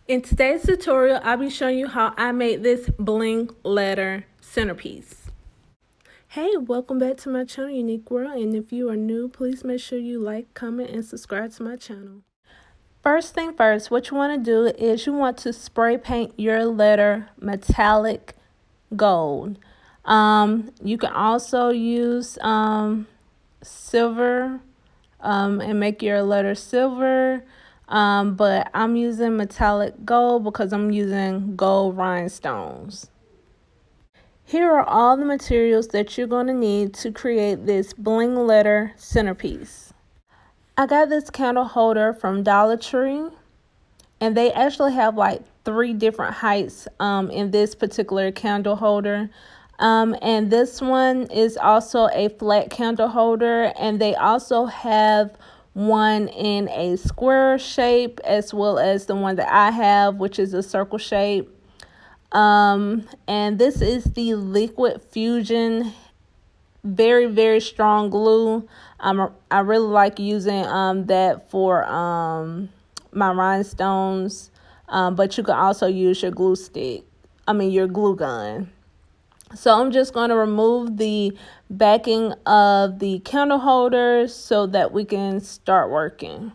In today's tutorial, I'll be showing you how I made this bling letter centerpiece. Hey, welcome back to my channel, Unique World, and if you are new, please make sure you like, comment, and subscribe to my channel. First thing first, what you want to do is you want to spray paint your letter metallic gold. You can also use silver and make your letter silver. But I'm using metallic gold because I'm using gold rhinestones. Here are all the materials that you're going to need to create this bling letter centerpiece. I got this candle holder from Dollar Tree, and they actually have like 3 different heights in this particular candle holder. And this one is also a flat candle holder, and they also have one in a square shape as well as the one that I have, which is a circle shape. And this is the Liquid Fusion very strong glue. I really like using that for my rhinestones, but you can also use your your glue gun. So I'm just going to remove the backing of the candle holder so that we can start working.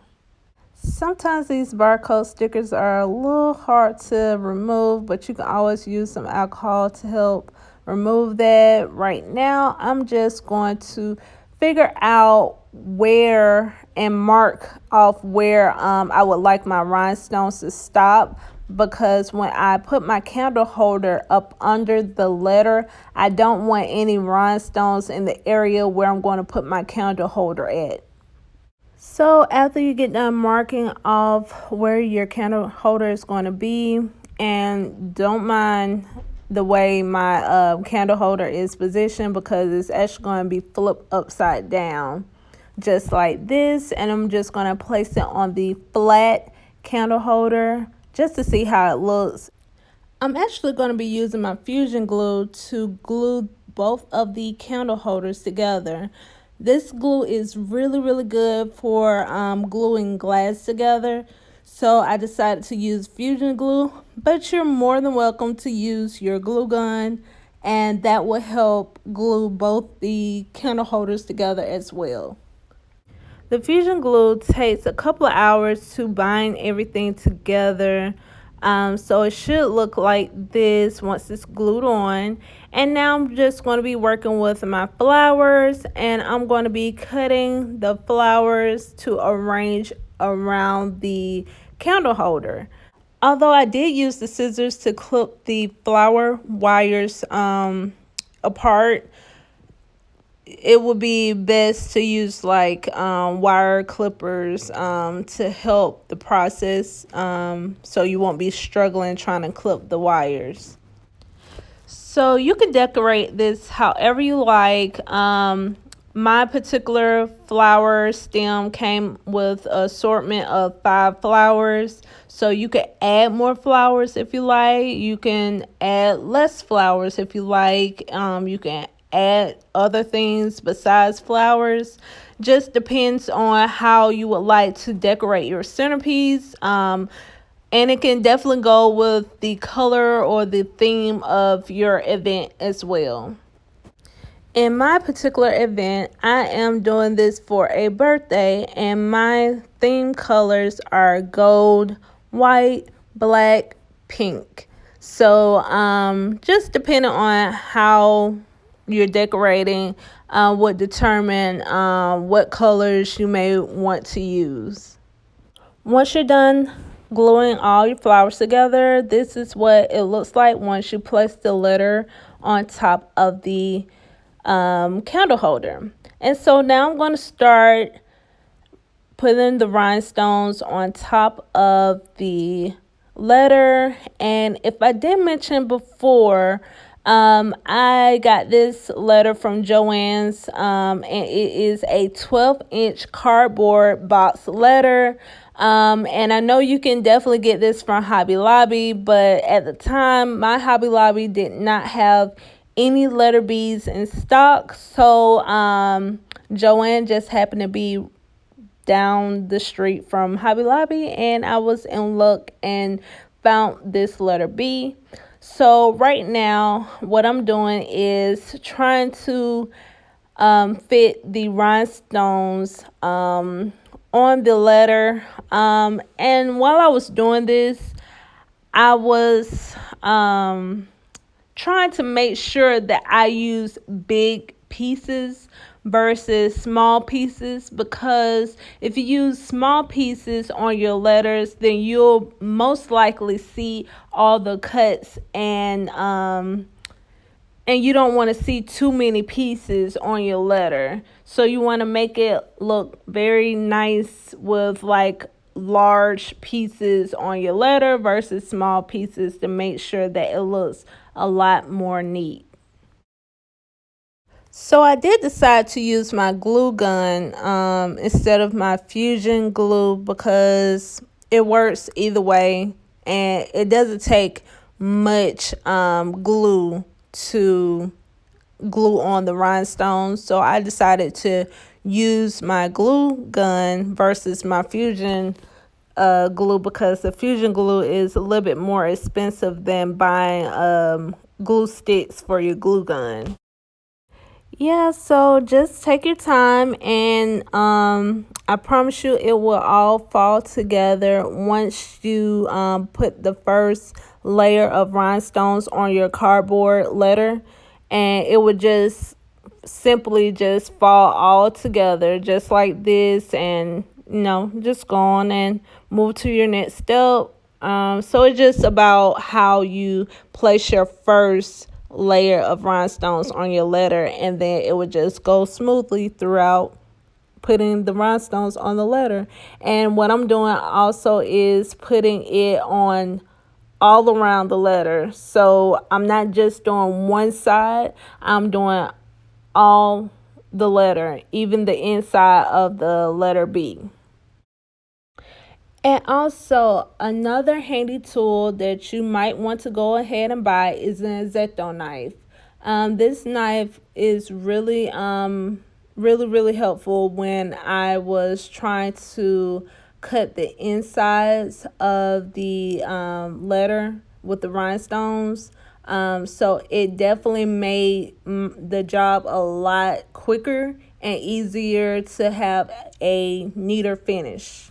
Sometimes these barcode stickers are a little hard to remove, but you can always use some alcohol to help remove that. Right now, I'm just going to figure out where and mark off where I would like my rhinestones to stop, because when I put my candle holder up under the letter, I don't want any rhinestones in the area where I'm going to put my candle holder at. So after you get done marking off where your candle holder is going to be, and don't mind the way my candle holder is positioned, because it's actually going to be flipped upside down just like this, and I'm just going to place it on the flat candle holder just to see how it looks. I'm actually going to be using my fusion glue to glue both of the candle holders together. This glue is really good for gluing glass together, so I decided to use fusion glue, but you're more than welcome to use your glue gun, and that will help glue both the candle holders together as well. The fusion glue takes a couple of hours to bind everything together. So it should look like this once it's glued on. And now I'm just going to be working with my flowers, and I'm going to be cutting the flowers to arrange around the candle holder. Although I did use the scissors to clip the flower wires apart, it would be best to use like wire clippers to help the process, so you won't be struggling trying to clip the wires. So you can decorate this however you like. My particular flower stem came with an assortment of 5 flowers, so you can add more flowers if you like. You can add less flowers if you like. You can add other things besides flowers. Just depends on how you would like to decorate your centerpiece. And it can definitely go with the color or the theme of your event as well. In my particular event, I am doing this for a birthday, and my theme colors are gold, white, black, pink. So just depending on how you're decorating would determine what colors you may want to use. Once you're done gluing all your flowers together, this is what it looks like once you place the letter on top of the candle holder. And so now I'm going to start putting the rhinestones on top of the letter. And if I did mention before, I got this letter from JoAnne's, and it is a 12-inch cardboard box letter. And I know you can definitely get this from Hobby Lobby, but at the time, my Hobby Lobby did not have any letter beads in stock. So JoAnne just happened to be down the street from Hobby Lobby, and I was in luck and found this letter B. So right now, what I'm doing is trying to fit the rhinestones on the letter. And while I was doing this, I was trying to make sure that I use big pieces versus small pieces, because if you use small pieces on your letters, then you'll most likely see all the cuts, and you don't want to see too many pieces on your letter. So you want to make it look very nice with like large pieces on your letter versus small pieces, to make sure that it looks a lot more neat. So I did decide to use my glue gun instead of my fusion glue, because it works either way and it doesn't take much glue to glue on the rhinestones. So I decided to use my glue gun versus my fusion glue, because the fusion glue is a little bit more expensive than buying glue sticks for your glue gun. Yeah, so just take your time, and I promise you it will all fall together once you put the first layer of rhinestones on your cardboard letter, and it would just simply just fall all together just like this. And just go on and move to your next step. So it's just about how you place your first layer of rhinestones on your letter, and then it would just go smoothly throughout putting the rhinestones on the letter. And what I'm doing also is putting it on all around the letter. So I'm not just doing one side, I'm doing all the letter, even the inside of the letter B. And also, another handy tool that you might want to go ahead and buy is an X-Acto knife. This knife is really helpful when I was trying to cut the insides of the letter with the rhinestones. So it definitely made the job a lot quicker and easier to have a neater finish.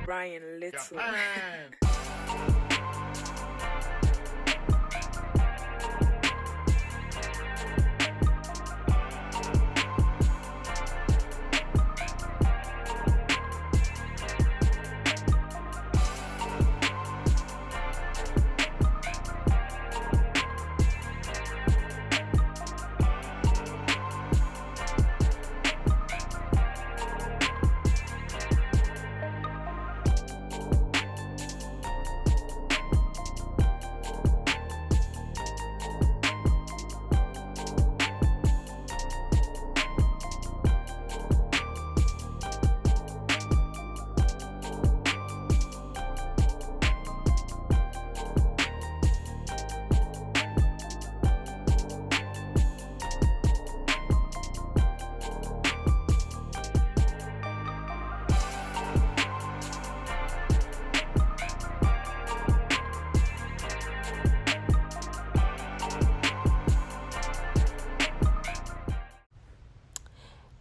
Brian Little.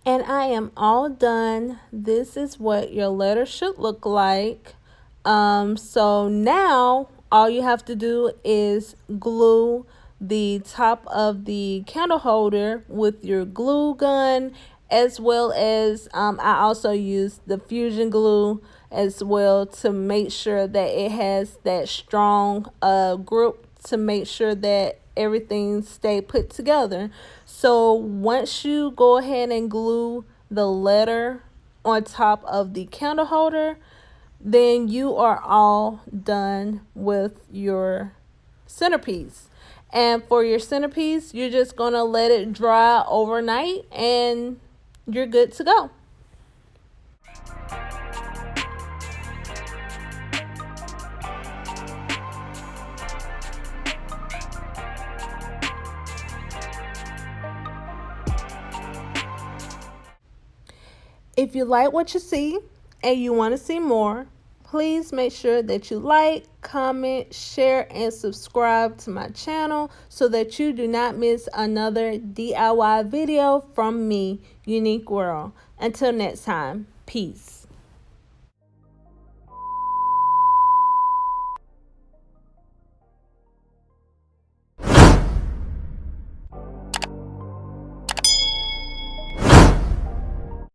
And I am all done. This is what your letter should look like. So now all you have to do is glue the top of the candle holder with your glue gun, as well as I also use the fusion glue as well to make sure that it has that strong grip to make sure that everything stay put together. So once you go ahead and glue the letter on top of the candle holder, then you are all done with your centerpiece. And for your centerpiece, you're just going to let it dry overnight and you're good to go. If you like what you see and you want to see more, please make sure that you like, comment, share, and subscribe to my channel so that you do not miss another DIY video from me, Unique World. Until next time, peace.